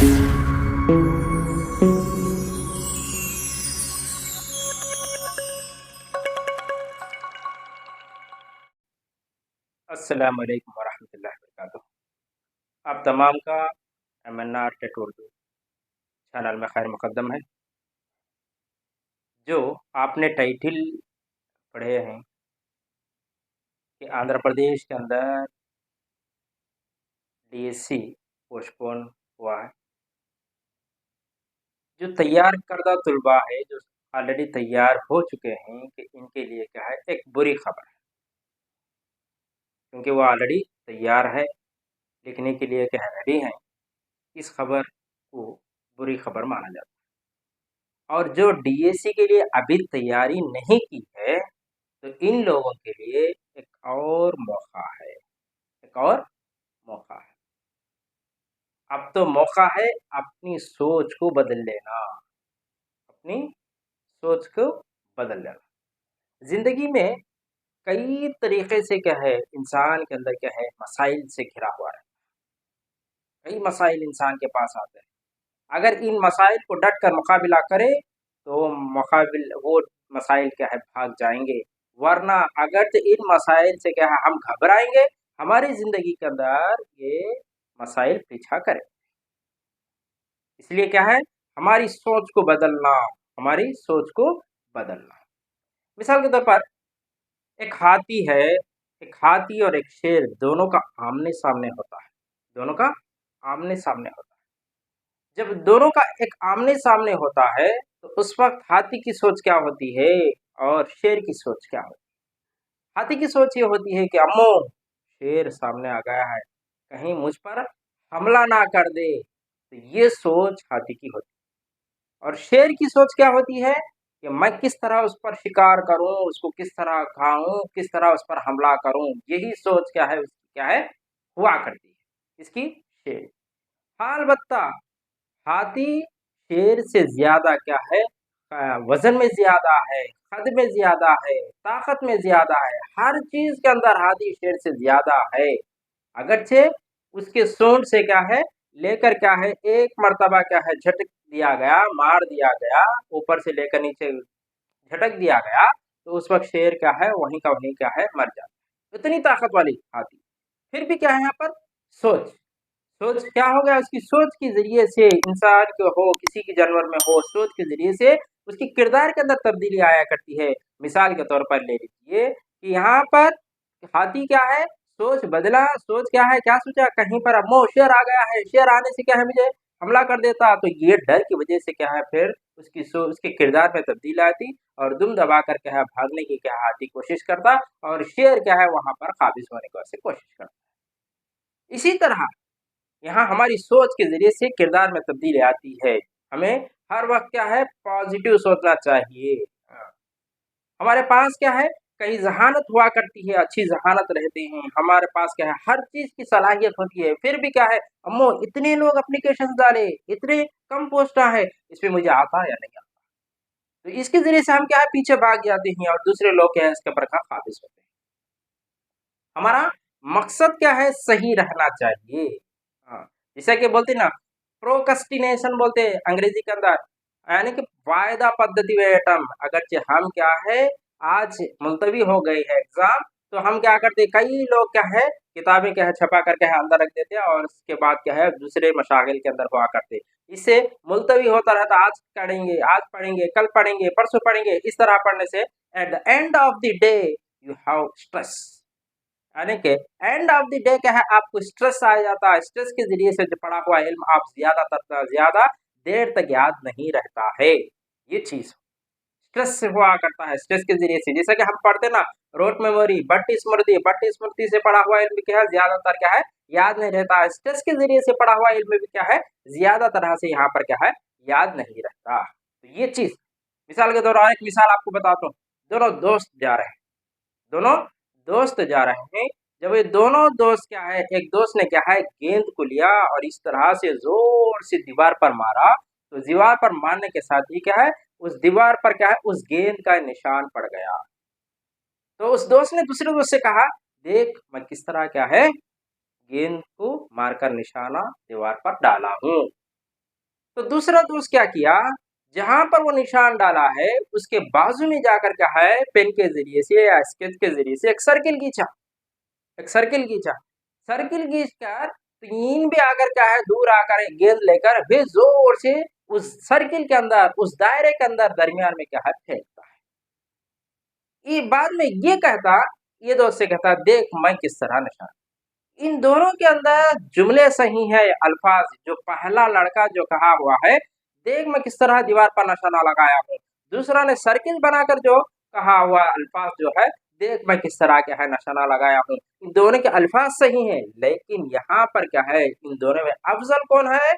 अस्सलाम वालेकुम वरहमतुल्लाहि वबरकातुहू। आप तमाम का एमएनआर टेट उर्दू चैनल में खैर मुकद्दम है। जो आपने टाइटल पढ़े हैं कि आंध्र प्रदेश के अंदर डीएससी पोस्टपोन हुआ है। जो तैयार करदा तलबा है, जो ऑलरेडी तैयार हो चुके हैं, कि इनके लिए क्या है, एक बुरी खबर है, क्योंकि वो ऑलरेडी तैयार है, लिखने के लिए क्या है, रेडी हैं। इस खबर को बुरी खबर माना जाता है। और जो डीएससी के लिए अभी तैयारी नहीं की है, तो इन लोगों के लिए एक और मौका है, एक और मौका है। अब तो मौका है अपनी सोच को बदल लेना, अपनी सोच को बदल लेना। ज़िंदगी में कई तरीके से क्या है, इंसान के अंदर क्या है, मसाइल से घिरा हुआ है। कई मसाइल इंसान के पास आते हैं। अगर इन मसाइल को डट कर मुकाबला करे, तो वो मसाइल क्या है, भाग जाएँगे। वरना अगर तो इन मसाइल से क्या है, हम घबराएँगे, हमारी ज़िंदगी के अंदर ये मसाइल पीछा करें। इसलिए क्या है, हमारी सोच को बदलना, हमारी सोच को बदलना। मिसाल के तौर पर एक हाथी है, एक हाथी और एक शेर दोनों का आमने-सामने होता है, दोनों का आमने-सामने होता है। जब दोनों का एक आमने-सामने होता है, तो उस वक़्त हाथी की सोच क्या होती है और शेर की सोच क्या होती है? हाथी की सोच ये होती है कि अम्मो, शेर सामने आ गया है, कहीं मुझ पर हमला ना कर दे। तो ये सोच हाथी की होती है। और शेर की सोच क्या होती है कि मैं किस तरह उस पर शिकार करूँ, उसको किस तरह खाऊँ, किस तरह उस पर हमला करूँ। यही सोच क्या है, उसकी क्या है, हुआ करती है, इसकी शेर। हाँ, अलबत्ता हाथी शेर से ज़्यादा क्या है, वज़न में ज़्यादा है, कद में ज़्यादा है, ताकत में ज़्यादा है, हर चीज़ के अंदर हाथी शेर से ज़्यादा है। अगरचे उसके सूंड से क्या है, लेकर क्या है, एक मर्तबा क्या है, झटक दिया गया, मार दिया गया, ऊपर से लेकर नीचे झटक दिया गया, तो उस वक़्त शेर क्या है, वहीं का वहीं क्या है, मर जाता है। इतनी ताकत वाली हाथी। फिर भी क्या है यहाँ पर, सोच। सोच क्या हो गया, उसकी सोच के ज़रिए से इंसान के हो, किसी के जानवर में हो, सोच के ज़रिए से उसके किरदार के अंदर तब्दीली आया करती है। मिसाल के तौर पर ले लीजिए कि यहाँ पर हाथी क्या है, सोच बदला, सोच क्या है, क्या सोचा, कहीं पर अम्मो शेर आ गया है, शेर आने से क्या है, मुझे हमला कर देता। तो ये डर की वजह से क्या है, फिर उसके किरदार में तब्दीली आती और दुम दबाकर क्या है, भागने की क्या है, हाथी कोशिश करता और शेर क्या है, वहाँ पर काबिज़ होने की वैसे कोशिश करता। इसी तरह यहाँ हमारी सोच के ज़रिए से किरदार में तब्दीली आती है। हमें हर वक़्त क्या है, पॉज़िटिव सोचना चाहिए। हमारे पास क्या है, कई ज़हानत हुआ करती है, अच्छी ज़हानत रहती हैं, हमारे पास क्या है, हर चीज़ की सलाहियत होती है, फिर भी क्या है, अम्मो इतने लोग एप्लीकेशंस डाले, इतने कम पोस्टां हैं, इसमें मुझे आता या नहीं आता। तो इसके ज़रिए से हम क्या है, पीछे भाग जाते हैं और दूसरे लोग क्या है, इसके बरखा काबिज़ होते हैं। हमारा मकसद क्या है, सही रहना चाहिए। हाँ, जैसा कि बोलते ना, प्रोक्रेस्टिनेशन बोलते हैं अंग्रेजी के अंदर, यानी कि वायदा पद्धति वेतन। अगरचे हम क्या है, आज मुलतवी हो गई है एग्जाम, तो हम क्या करते, कई लोग क्या है, किताबें क्या है, छपा करके है अंदर रख देते हैं और उसके बाद क्या है, दूसरे मशागिल के अंदर हुआ करते। इससे मुलतवी होता रहता, आज पढ़ेंगे, कल पढ़ेंगे, परसों पढ़ेंगे। इस तरह पढ़ने से at the end of the day you have stress, यानी कि एंड ऑफ द डे क्या है, आपको स्ट्रेस आ जाता है। स्ट्रेस के ज़रिए से जो पढ़ा हुआ इल्म आप ज़्यादा देर तक याद नहीं रहता है। ये चीज़ स्ट्रेस से हुआ करता है, स्ट्रेस के ज़रिए से। जैसा कि हम पढ़ते ना, रोट मेमोरी, बट स्मृति से पढ़ा हुआ इल्म क्या है, ज़्यादातर क्या है, याद नहीं रहता है। स्ट्रेस के ज़रिए से पढ़ा हुआ इल्म भी क्या है, ज़्यादा तरह से यहाँ पर क्या है, याद नहीं रहता। तो ये चीज़, मिसाल के दौरान एक मिसाल आपको बताता हूँ। दोनों दोस्त जा रहे हैं, दोनों दोस्त जा रहे हैं। जब ये दोनों दोस्त क्या है, एक दोस्त ने क्या है, गेंद को लिया और इस तरह से जोर से दीवार पर मारा, तो दीवार पर मारने के साथ ही क्या है, उस दीवार पर क्या है, उस गेंद का निशान पड़ गया। तो उस दोस्त ने दूसरे दोस्त से कहा, देख मैं किस तरह क्या है, गेंद को मारकर निशाना दीवार पर डाला हूँ। तो दूसरा दोस्त क्या किया, जहां पर वो निशान डाला है उसके बाजू में जाकर क्या है पेन के जरिए से या स्केच के जरिए से एक सर्किल खींचा, एक सर्किल खींचा। सर्किल खींच कर तीन भी आकर क्या है दूर आकर एक गेंद लेकर वे जोर से उस सर्किल के अंदर, उस दायरे के अंदर दरमियान में क्या है फेंकता है। ये बाद में ये कहता, ये दोस्त से कहता, देख मैं किस तरह निशान। इन दोनों के अंदर जुमले सही है, अल्फाज जो पहला लड़का जो कहा हुआ है, देख मैं किस तरह दीवार पर निशाना लगाया हूँ, दूसरा ने सर्किल बनाकर जो कहा हुआ अल्फाज जो है, देख मैं किस तरह क्या है निशाना लगाया हूँ, इन दोनों के अल्फाज सही हैं, लेकिन यहाँ पर क्या है इन दोनों में अफजल कौन है,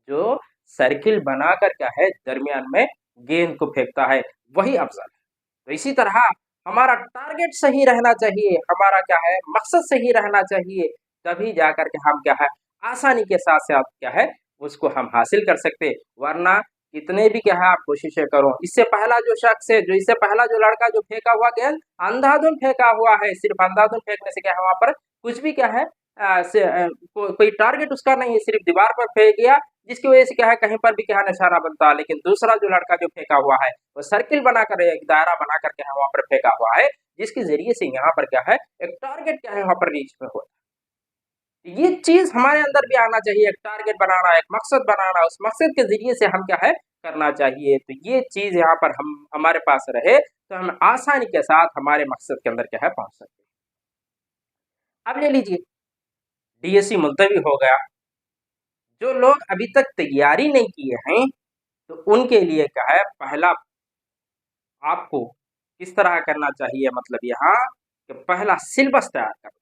जो सर्किल बनाकर क्या है दरमियान में गेंद को फेंकता है, वही अफजल है। तो इसी तरह हमारा टारगेट सही रहना चाहिए, हमारा क्या है मकसद सही रहना चाहिए, तभी जाकर के हम क्या है आसानी के साथ साथ क्या है उसको हम हासिल कर सकते। वरना कितने भी क्या है आप कोशिशें करो, इससे पहला जो शख्स है, जो इससे पहला जो लड़का जो फेंका हुआ गेंद अंधाधुन फेंका हुआ है, सिर्फ अंधाधुन फेंकने से क्या है वहां पर कुछ भी क्या है कोई टारगेट उसका नहीं है, सिर्फ दीवार पर फेंक गया, जिसकी वजह से क्या है कहीं पर भी क्या निशाना बनता है। लेकिन दूसरा जो लड़का जो फेंका हुआ है वो सर्किल बनाकर एक दायरा बनाकर क्या है वहां पर फेंका हुआ है, जिसके जरिए से यहाँ पर क्या है एक टारगेट क्या है वहां पर रीच में हो। ये चीज हमारे अंदर भी आना चाहिए, एक टारगेट बनाना, एक मकसद बनाना, उस मकसद के जरिए से हम क्या है करना चाहिए। तो ये चीज यहाँ पर हम हमारे पास रहे तो हम आसानी के साथ हमारे मकसद के अंदर क्या है पहुंच सकते हैं। अब ले लीजिए डीएससी मुलतवी हो गया, जो लोग अभी तक तैयारी नहीं किए हैं तो उनके लिए क्या है पहला आपको किस तरह करना चाहिए, मतलब यहाँ कि पहला सिलेबस तैयार करना,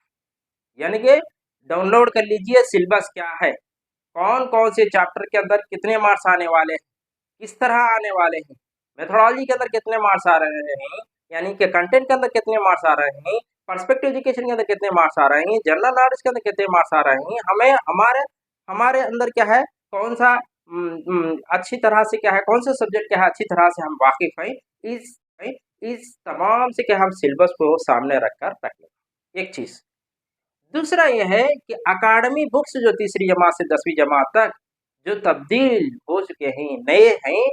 यानी कि डाउनलोड कर लीजिए सिलेबस क्या है, कौन कौन से चैप्टर के अंदर कितने मार्क्स आने वाले हैं, किस तरह आने वाले हैं, मेथोडोलॉजी के अंदर कितने मार्क्स आ रहे हैं, यानी कि कंटेंट के अंदर कितने मार्क्स आ रहे हैं, पर्सपेक्टिव एजुकेशन के अंदर कितने मार्क्स आ रहे हैं, जनरल नॉलेज के अंदर कितने मार्क्स आ रहे हैं, हमें हमारे हमारे अंदर क्या है कौन सा अच्छी तरह से क्या है कौन सा सब्जेक्ट क्या है अच्छी तरह से हम वाकिफ हैं, इस इस तमाम से क्या हम सिलेबस को सामने रखकर रखें। एक चीज दूसरा यह है कि अकाडमी बुक्स जो तीसरी जमात से 10वीं जमात तक जो तब्दील हो चुके हैं, नए हैं,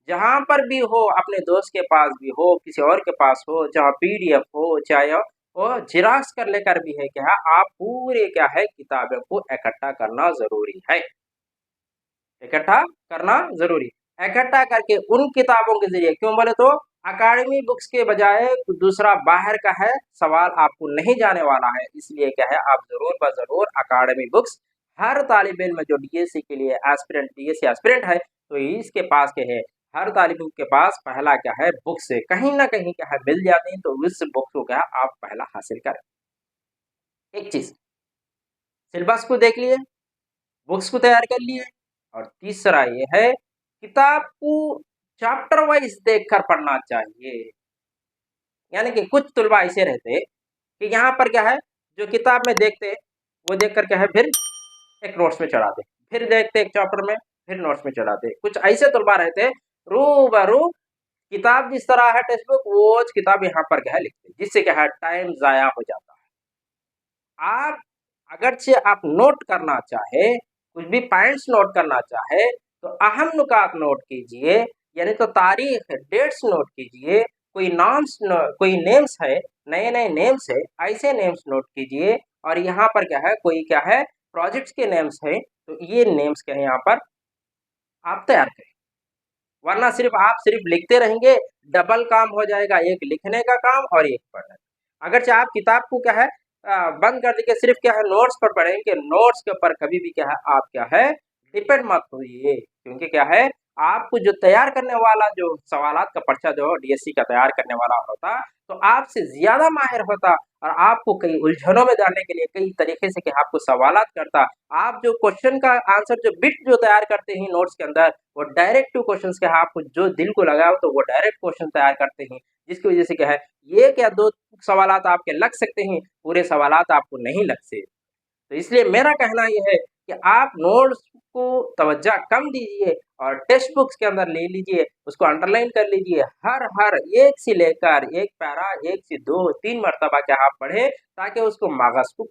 जहां पर भी हो अपने दोस्त के पास भी हो किसी और के पास हो, जहां पीडीएफ हो चाहे और जिराक्स कर लेकर भी है क्या आप पूरे क्या है किताबों को इकट्ठा करना जरूरी है, इकट्ठा करना जरूरी, इकट्ठा करके उन किताबों के जरिए, क्यों बोले तो अकाडमी बुक्स के बजाय दूसरा बाहर का है सवाल आपको नहीं जाने वाला है, इसलिए क्या है आप जरूर ब जरूर अकाडमी बुक्स हर तालिब इल्म जो डीएससी के लिए एस्पिरेंट डीएससी एस्पिरेंट है तो इसके पास के है, हर तालिब इल्म के पास पहला क्या है बुक से कहीं ना कहीं क्या है मिल जाती है, तो उस बुक को क्या आप पहला हासिल करें। एक चीज सिलेबस को देख लिए, बुक्स को तैयार कर लिए, और तीसरा ये है किताब को चैप्टर वाइज देखकर पढ़ना चाहिए। यानी कि कुछ तुलबा ऐसे रहते कि यहाँ पर क्या है जो किताब में देखते वो देख कर क्या है फिर एक नोट्स में चढ़ाते, फिर देखते एक चैप्टर में फिर नोट्स में चढ़ाते, कुछ ऐसे तुलबा रहते रूबरू किताब जिस तरह है टेक्स्ट बुक वो किताब यहाँ पर क्या है लिखते, जिससे क्या है टाइम जाया हो जाता है। आप अगरचे आप नोट करना चाहे, कुछ भी पॉइंट्स नोट करना चाहे तो अहम नुकात नोट कीजिए, यानी तो तारीख डेट्स नोट कीजिए, कोई नाम्स कोई नेम्स है नए नए नेम्स है ऐसे नेम्स नोट कीजिए, और यहाँ पर क्या है कोई क्या है प्रोजेक्ट्स के नेम्स है तो ये नेम्स क्या है यहाँ पर आप तैयार करें। वरना सिर्फ आप सिर्फ लिखते रहेंगे, डबल काम हो जाएगा, एक लिखने का काम और एक पढ़ने का। अगर चाहे आप किताब को क्या है बंद कर देंगे, सिर्फ क्या है नोट्स पर पढ़ेंगे, नोट्स के ऊपर कभी भी क्या है आप क्या है डिपेंड मत होइए, क्योंकि क्या है आपको जो तैयार करने वाला जो सवालात का पर्चा जो डीएससी का तैयार करने वाला होता तो आपसे ज्यादा माहिर होता, और आपको कई उलझनों में डालने के लिए कई तरीके से क्या आपको सवालात करता। आप जो क्वेश्चन का आंसर जो बिट जो तैयार करते हैं नोट्स के अंदर वो डायरेक्ट टू क्वेश्चन के आपको जो दिल को लगा तो वो डायरेक्ट क्वेश्चन तैयार करते हैं, जिसकी वजह से क्या है ये क्या दो सवालात आपके लग सकते हैं, पूरे सवालात आपको नहीं लग सकते। तो इसलिए मेरा कहना यह है कि आप नोट्स को तवज्जो कम दीजिए और टेक्स्ट बुक्स के अंदर ले लीजिए, उसको अंडरलाइन कर लीजिए, हर हर एक से लेकर एक पैरा एक से दो तीन मरतबा क्या आप पढ़े ताकि उसको मगज को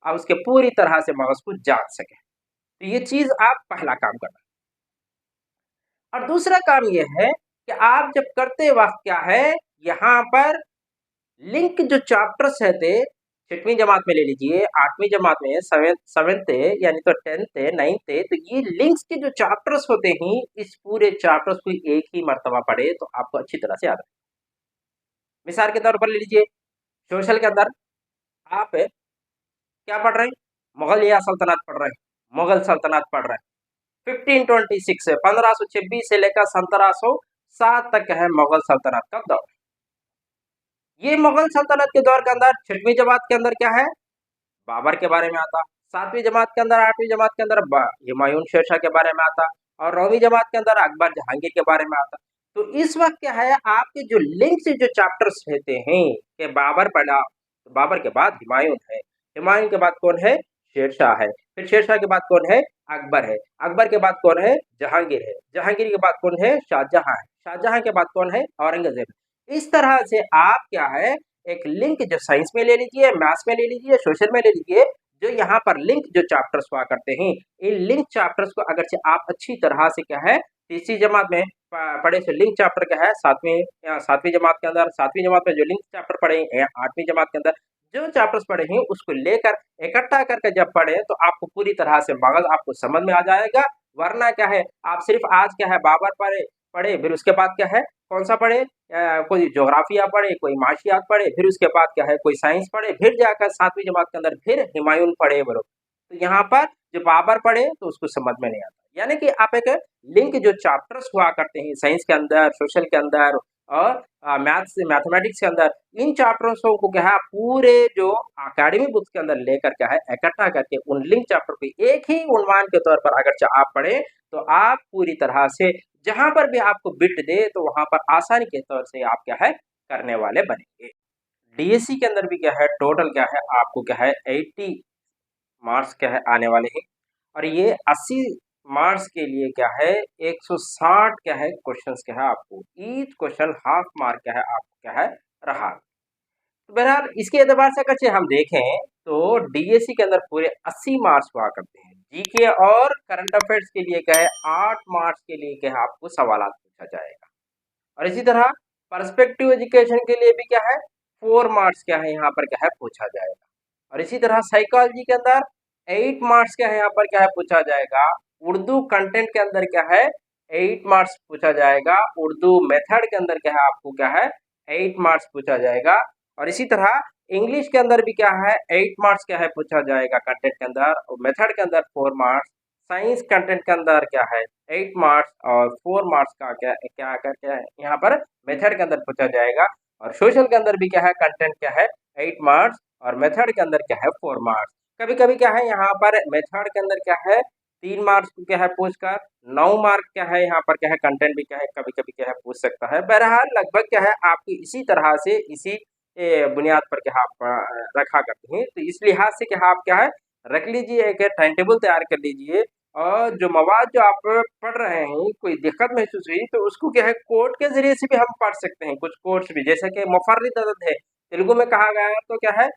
आप उसके पूरी तरह से मगज को जान सके। तो ये चीज आप पहला काम करना। और दूसरा काम ये है कि आप जब करते वक्त क्या है, यहाँ पर लिंक जो चैप्टर्स रहते 6वीं जमात में ले लीजिए, 8वीं जमात में, 7th यानी तो 10th 9th, तो ये लिंक्स के जो चैप्टर्स होते हैं, इस पूरे चैप्टर्स को एक ही मर्तबा पढ़े तो आपको अच्छी तरह से याद है। मिसाल के तौर पर ले लीजिए, सोशल के अंदर आप क्या पढ़ रहे हैं, मुगल या सल्तनत पढ़ रहे हैं, मुगल सल्तनत पढ़ रहे हैं। 1526 1526 से लेकर 1707 तक है मुगल सल्तनत का दौर। ये मुगल सल्तनत के दौर के अंदर 6वीं जमात के अंदर क्या है, बाबर के बारे में आता। 7वीं जमात के अंदर, 8वीं जमात के अंदर हुमायूं शेरशाह के बारे में आता, और 9वीं जमात के अंदर अकबर जहांगीर के बारे में आता। तो इस वक्त क्या है, आपके जो लिंक से जो चैप्टर्स रहते हैं कि बाबर पढ़ा, तो बाबर के बाद हुमायूं है, हुमायूं के बाद कौन है, शेरशाह है, फिर शेरशाह के बाद कौन है, अकबर है, अकबर के बाद कौन है, जहांगीर है, जहांगीर के बाद कौन है, शाहजहां है, शाहजहां के बाद कौन है, औरंगजेब। इस तरह से आप क्या है, एक लिंक जो साइंस में ले लीजिए, मैथ्स में ले लीजिए, सोशल में ले लीजिए, जो यहाँ पर लिंक जो चैप्टर्स हुआ करते हैं, इन लिंक चैप्टर्स को अगर से आप अच्छी तरह से क्या है, तीसरी जमात में पढ़े से लिंक चैप्टर क्या है, 7वीं जमात के अंदर, 7वीं जमात में जो लिंक चैप्टर पढ़े हैं, 8वीं जमात के अंदर जो चैप्टर्स पढ़े हैं, उसको लेकर इकट्ठा करके जब पढ़े तो आपको पूरी तरह से मगज आपको समझ में आ जाएगा। वरना क्या है, आप सिर्फ आज क्या है, बाबर पढ़े पढ़े फिर उसके बाद क्या है, कौन सा पढ़े, कोई ज्योग्राफिया पढ़े, कोई माशियात पढ़े, फिर उसके बाद क्या है, कोई साइंस पढ़े, फिर जाकर 7वीं जमात के अंदर फिर हुमायूं पढ़े बोलो, तो यहाँ पर जो बाबर पढ़े तो उसको समझ में नहीं आता। यानी कि आप एक लिंक जो चैप्टर्स हुआ करते हैं साइंस के अंदर, सोशल के अंदर और मैथ्स मैथमेटिक्स के अंदर, इन चैप्टर्स को क्या है, पूरे जो अकेडमिक बुक्स के अंदर लेकर क्या है, इकट्ठा करके उन लिंक चैप्टर को एक ही उन्वान के तौर पर अगर आप पढ़े तो आप पूरी तरह से जहां पर भी आपको बिट दे तो वहां पर आसानी के तौर से आप क्या है, करने वाले बनेंगे। डीएससी के अंदर भी क्या है, टोटल क्या है, आपको क्या है 80 मार्क्स क्या है आने वाले हैं, और ये 80 मार्क्स के लिए क्या है, 160 क्या है क्वेश्चंस क्या है, आपको ईच क्वेश्चन हाफ मार्क क्या है आपको क्या है रहा। तो बहरहाल इसके एतबार से अगर हम देखें तो डीएससी के अंदर पूरे 80 मार्क्स हुआ करते हैं। जीके और करंट अफेयर्स के लिए क्या है, 8 मार्क्स के लिए क्या है आपको सवाल पूछा जाएगा, और इसी तरह पर्सपेक्टिव एजुकेशन के लिए भी क्या है, 4 मार्क्स क्या है यहाँ पर क्या है पूछा जाएगा, और इसी तरह साइकोलॉजी के अंदर 8 मार्क्स क्या है यहाँ पर क्या है पूछा जाएगा। उर्दू कंटेंट के अंदर क्या है, 8 मार्क्स पूछा जाएगा। उर्दू मेथड के अंदर क्या है, आपको क्या है 8 मार्क्स पूछा जाएगा, और इसी तरह इंग्लिश के अंदर भी क्या है 8 मार्क्स क्या है पूछा जाएगा कंटेंट के अंदर, और मेथड के अंदर 4 मार्क्स। साइंस कंटेंट के अंदर क्या है 8 मार्क्स और 4 मार्क्स का क्या क्या करके है यहाँ पर मेथड के अंदर पूछा जाएगा, और सोशल के अंदर भी क्या है कंटेंट क्या है 8 मार्क्स और मेथड के अंदर क्या है 4 मार्क्स। कभी कभी क्या है यहाँ पर मेथड के अंदर क्या है 3 मार्क्स को क्या है पूछकर 9 मार्क क्या है यहाँ पर क्या है कंटेंट भी क्या है कभी कभी क्या है पूछ सकता है। बहरहाल लगभग क्या है आपकी इसी तरह से इसी बुनियाद पर क्या आप रखा करते हैं, तो इस लिहाज से क्या आप क्या है रख लीजिए, एक टाइम टेबल तैयार कर लीजिए, और जो मवाद जो आप पढ़ रहे हैं कोई दिक्कत महसूस हुई तो उसको क्या है कोड के जरिए से भी हम पढ़ सकते हैं। कुछ कोड्स भी जैसे कि मुफर्रिद अदद है, तेलुगु में कहा गया है तो क्या है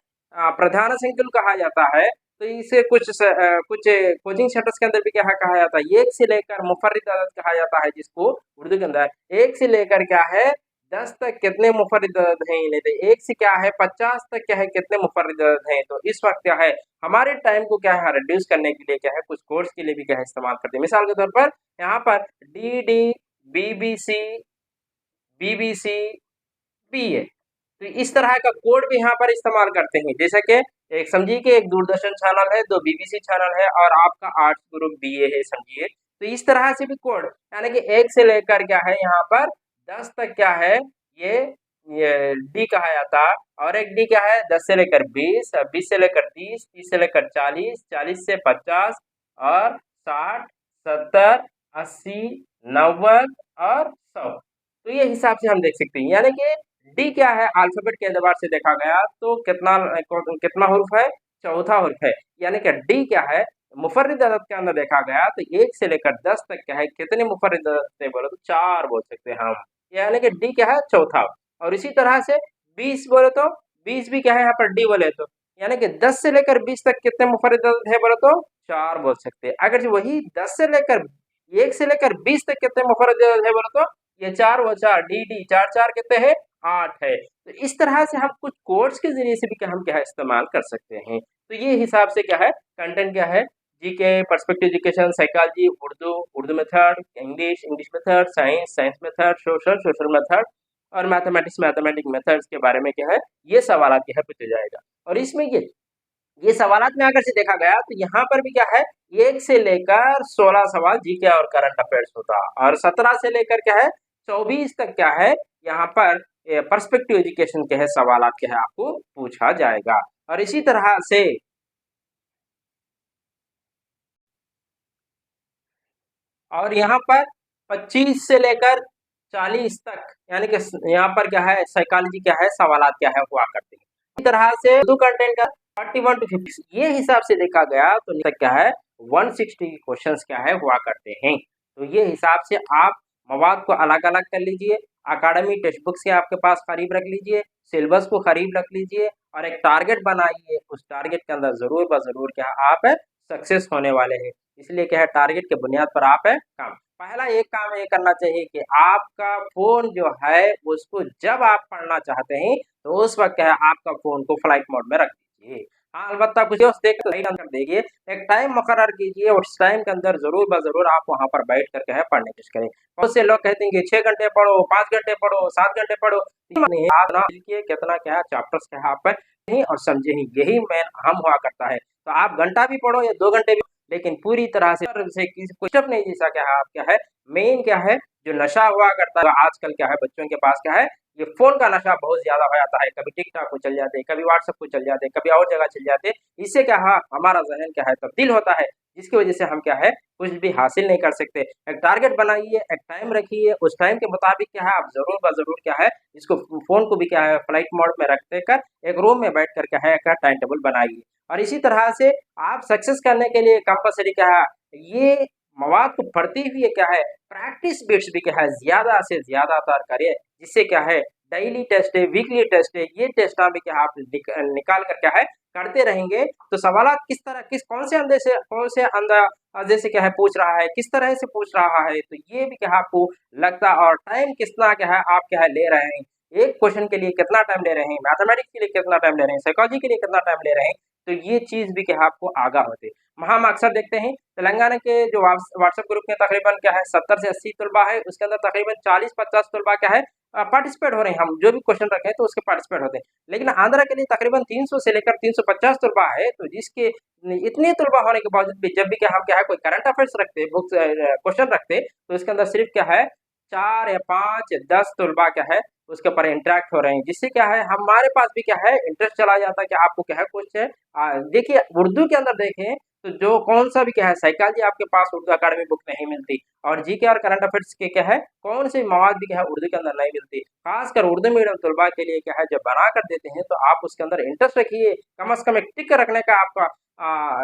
प्रधान संकुल कहा जाता है, तो इसे कुछ कोचिंग सेंटर्स के अंदर भी क्या है कहा जाता है, 1 से लेकर मुफर्रिद अदद कहा जाता है, जिसको उर्दू के अंदर 1 से लेकर क्या है 10 तक कितने मुफर्रिद अदद हैं, नहीं तो 1 से क्या है 50 तक क्या है कितने मुफर्रिद अदद हैं। तो इस वक्त क्या है हमारे टाइम को क्या है रिड्यूस करने के लिए क्या है कुछ कोर्स के लिए भी क्या है इस्तेमाल करते हैं। मिसाल के तौर पर यहाँ पर डी बीबीसी बीबीसी बीए, तो इस तरह का कोड भी यहाँ पर इस्तेमाल करते हैं। जैसे कि एक समझिए कि एक दूरदर्शन चैनल है, 2 बीबीसी चैनल है और आपका आर्ट्स ग्रुप बीए है समझिए, तो इस तरह से भी कोड यानी कि 1 से लेकर क्या है यहाँ पर 10 तक क्या है ये डी कहा जाता है, और एक डी क्या है 10 से लेकर 20, 20 से लेकर 30, 30 से लेकर 40, 40 से 50 और 60, 70, 80, 90 और 100। तो ये हिसाब से हम देख सकते हैं, यानी कि डी क्या है अल्फाबेट के एतबार से देखा गया तो कितना हुर्फ है, चौथा हुर्फ है, यानी कि डी क्या है मुफर्रिद अदद के अंदर देखा गया तो 1 से लेकर 10 तक क्या है कितने मुफर्रिद अदद थे बोलो तो 4 बोल सकते हैं हम, यानी कि डी क्या है चौथा। और इसी तरह से 20 बोले तो 20 भी क्या है यहाँ पर डी बोले तो, यानी कि 10 से लेकर 20 तक कितने मुफर्रिद अदद है बोले तो 4 बोल सकते हैं। अगर वही 10 से लेकर 1 से लेकर 20 तक कितने मुफर्रद है बोलो तो ये 4 व 4 डी 4 4 कितने हैं 8 है। तो इस तरह से हम कुछ कोड्स के ज़रिए से भी क्या हम क्या है इस्तेमाल कर सकते हैं। तो ये हिसाब से क्या है कंटेंट क्या है GK, perspective education, psychology, Urdu, Urdu method, English method, science method, social method और मैथमेटिक्स मेथड्स के बारे में क्या है ये सवाल क्या है पूछा जाएगा। और इसमें ये सवालात में अगर से देखा गया तो यहाँ पर भी क्या है 1 से लेकर 16 सवाल जीके और करंट अफेयर्स होता और 17 से लेकर क्या है 24 तक क्या है यहाँ पर पर्सपेक्टिव एजुकेशन के है सवाल क्या है आपको पूछा जाएगा। और इसी तरह से और यहाँ पर 25 से लेकर 40 तक यानी कि यहाँ पर क्या है साइकोलॉजी क्या है सवाल क्या है हुआ करते हैं। इसी तरह से उर्दू कंटेंट का 41 to 50 ये हिसाब से देखा गया तो तक क्या है 160 क्वेश्चंस क्या है हुआ करते हैं। तो ये हिसाब से आप मवाद को अलग अलग कर लीजिए, अकाडमी टेक्स्ट बुक्स के आपके पास करीब रख लीजिए, सिलेबस को करीब रख लीजिए और एक टारगेट बनाइए। उस टारगेट के अंदर जरूर ब जरूर क्या आप सक्सेस होने वाले हैं। इसलिए क्या है टारगेट के बुनियाद पर आप काम पहला एक काम ये करना चाहिए कि आपका फोन जो है उसको जब आप पढ़ना चाहते हैं तो उस वक्त क्या है आपका फोन को फ्लाइट मोड में रख दीजिए। हाँ अलबत्ता कुछ अंदर देखिए एक टाइम मुकर्रर कीजिए उस टाइम के अंदर जरूर ब जरूर आप वहाँ पर बैठ करके है पढ़ने की कोशिश करें। बहुत से लोग कहते हैं कि 6 घंटे पढ़ो, 5 घंटे पढ़ो, 7 घंटे पढ़ो, आप ना देखिए कितना क्या चैप्टर्स क्या है आप नहीं और समझे ही यही मेन अहम हुआ करता है। तो आप घंटा भी पढ़ो या 2 घंटे भी लेकिन पूरी तरह से कुछ नहीं जैसा क्या है आप क्या है मेन क्या है जो नशा हुआ करता है आजकल क्या है बच्चों के पास क्या है ये फोन का नशा बहुत ज्यादा हो जाता है। कभी टिकटॉक को चल जाते, कभी व्हाट्सएप को चल जाते, कभी और जगह चल जाते। इससे क्या है हमारा जहन क्या है तब्दील होता है जिसकी वजह से हम क्या है कुछ भी हासिल नहीं कर सकते। एक टारगेट बनाइए, एक टाइम रखिए, उस टाइम के मुताबिक क्या है आप जरूर ब जरूर क्या है इसको फोन को भी क्या है फ्लाइट मोड में रखते कर एक रूम में बैठ कर क्या है एक टाइम टेबल बनाइए। और इसी तरह से आप सक्सेस करने के लिए कंपलसरी क्या है ये मवाद को पढ़ते हुए क्या है प्रैक्टिस बिट्स भी क्या है ज्यादा से ज्यादातर करिए जिससे क्या है डेली टेस्ट है, वीकली टेस्ट है, ये टेस्ट भी क्या आप निकाल कर क्या है करते रहेंगे तो सवाल किस तरह कौन से अंदाजे से क्या है पूछ रहा है, किस तरह से पूछ रहा है तो ये भी क्या आपको लगता और टाइम कितना क्या है आप क्या है ले रहे हैं, एक क्वेश्चन के लिए कितना टाइम ले रहे हैं, मैथमेटिक्स के लिए कितना टाइम ले रहे हैं, साइकोलॉजी के लिए कितना टाइम ले रहे हैं। तो ये चीज भी क्या आपको आगाह होते हम अक्सर देखते हैं तेलंगाना के जो व्हाट्सएप ग्रुप में तकरीबन क्या है 70 से 80 तलबा है उसके अंदर तकरीबन 40-50 तलबा क्या है पार्टिसिपेट हो रहे हैं। हम जो भी क्वेश्चन रखे हैं तो उसके पार्टिसिपेट होते हैं लेकिन आंध्रा के लिए तकरीबन 300 से लेकर 350 तलबा है। तो जिसके इतने तलबा होने के बावजूद भी जब भी क्या हम क्या है कोई करंट अफेयर्स रखते बुक्स क्वेश्चन रखते तो इसके अंदर सिर्फ क्या है 4 या 5 या 10 तलबा क्या है उसके ऊपर इंटरेक्ट हो रहे हैं जिससे क्या है हमारे पास भी क्या है इंटरेस्ट चला जाता है कि आपको क्या है कुछ देखिए उर्दू के अंदर देखें तो जो कौन सा भी क्या है साइकोलॉजी आपके पास उर्दू अकाडमी बुक नहीं मिलती और जीके और करंट अफेयर्स के क्या है कौन से मवाद भी क्या है उर्दू के अंदर नहीं मिलती। खासकर उर्दू मीडियम तलबा के लिए क्या है जब बना कर देते हैं तो आप उसके अंदर इंटरेस्ट रखिए, कम से कम एक टिक रखने का आपका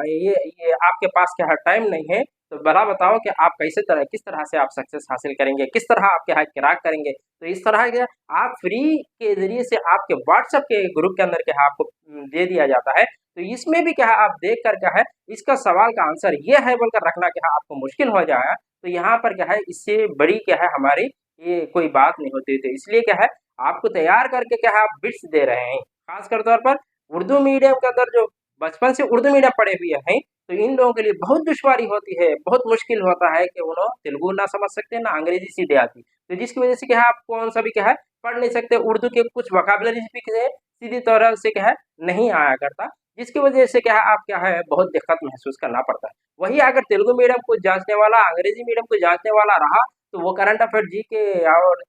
ये आपके पास क्या है टाइम नहीं है तो भला बताओ कि आप किस तरह से आप सक्सेस हासिल करेंगे, किस तरह आपके हाथ क्रैक करेंगे। तो इस तरह के आप फ्री के जरिए से आपके व्हाट्सएप के ग्रुप के अंदर क्या आपको दे दिया जाता है तो इसमें भी क्या है आप देख कर क्या है इसका सवाल का आंसर ये है बोलकर रखना क्या है आपको मुश्किल हो जाएगा। तो यहाँ पर क्या है इससे बड़ी क्या है हमारी ये कोई बात नहीं होती। तो इसलिए क्या है आपको तैयार करके क्या है आप बिट्स दे रहे हैं। खासकर तौर पर उर्दू मीडियम के अंदर जो बचपन से उर्दू मीडियम पढ़े हुए हैं तो इन लोगों के लिए बहुत दुश्वारी होती है, बहुत मुश्किल होता है कि उन्होंने तेलुगु ना समझ सकते ना अंग्रेजी सीधे आती तो जिसकी वजह से क्या है आप कौन सा भी क्या है पढ़ नहीं सकते। उर्दू के कुछ वोकैबुलरीज भी क्या है सीधी तौर से क्या है नहीं आया करता जिसकी वजह से क्या है आप क्या है बहुत दिक्कत महसूस करना पड़ता है। वही अगर तेलुगु मीडियम को जांचने वाला अंग्रेजी मीडियम को जांचने वाला रहा तो वो करंट अफेयर जी के और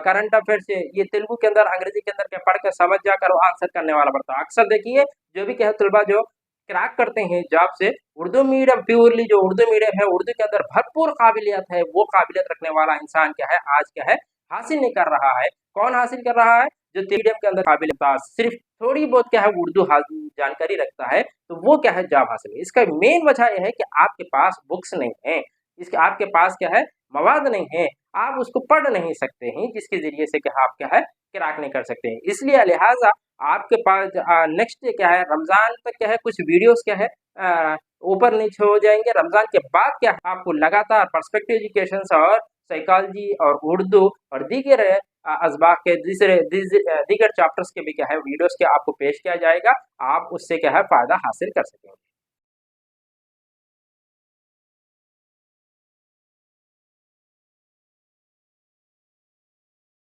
करंट अफेयर से ये तेलुगु के अंदर अंग्रेजी के अंदर क्या पढ़ कर समझ जाकर वो आंसर करने वाला पड़ता है। अक्सर देखिए जो भी क्या है तलबा जो क्रैक करते हैं जॉब से उर्दू मीडियम प्योरली जो उर्दू मीडियम है उर्दू के अंदर भरपूर काबिलियत है वो काबिलियत रखने वाला इंसान क्या है आज क्या है हासिल नहीं कर रहा है। कौन हासिल कर रहा है जो मीडियम के अंदर काबिलियत सिर्फ थोड़ी बहुत क्या है उर्दू जानकारी रखता है तो वो क्या है जॉब हासिल है। इसका मेन वजह यह है कि आपके पास बुक्स नहीं है, इसके आपके पास क्या है मवाद नहीं है, आप उसको पढ़ नहीं सकते हैं जिसके जरिए से क्या आप क्या है क्रैक नहीं कर सकते हैं। इसलिए लिहाजा आपके पास नेक्स्ट क्या है रमजान तक क्या है कुछ वीडियोस क्या है ऊपर नीचे हो जाएंगे। रमज़ान के बाद क्या है, आपको लगातार पर्सपेक्टिव एजुकेशन और साइकोलॉजी और उर्दू और दीगर असबाक के दीगर चैप्टर्स के भी क्या है वीडियोस के आपको पेश किया जाएगा। आप उससे क्या है फ़ायदा हासिल कर सकेंगे।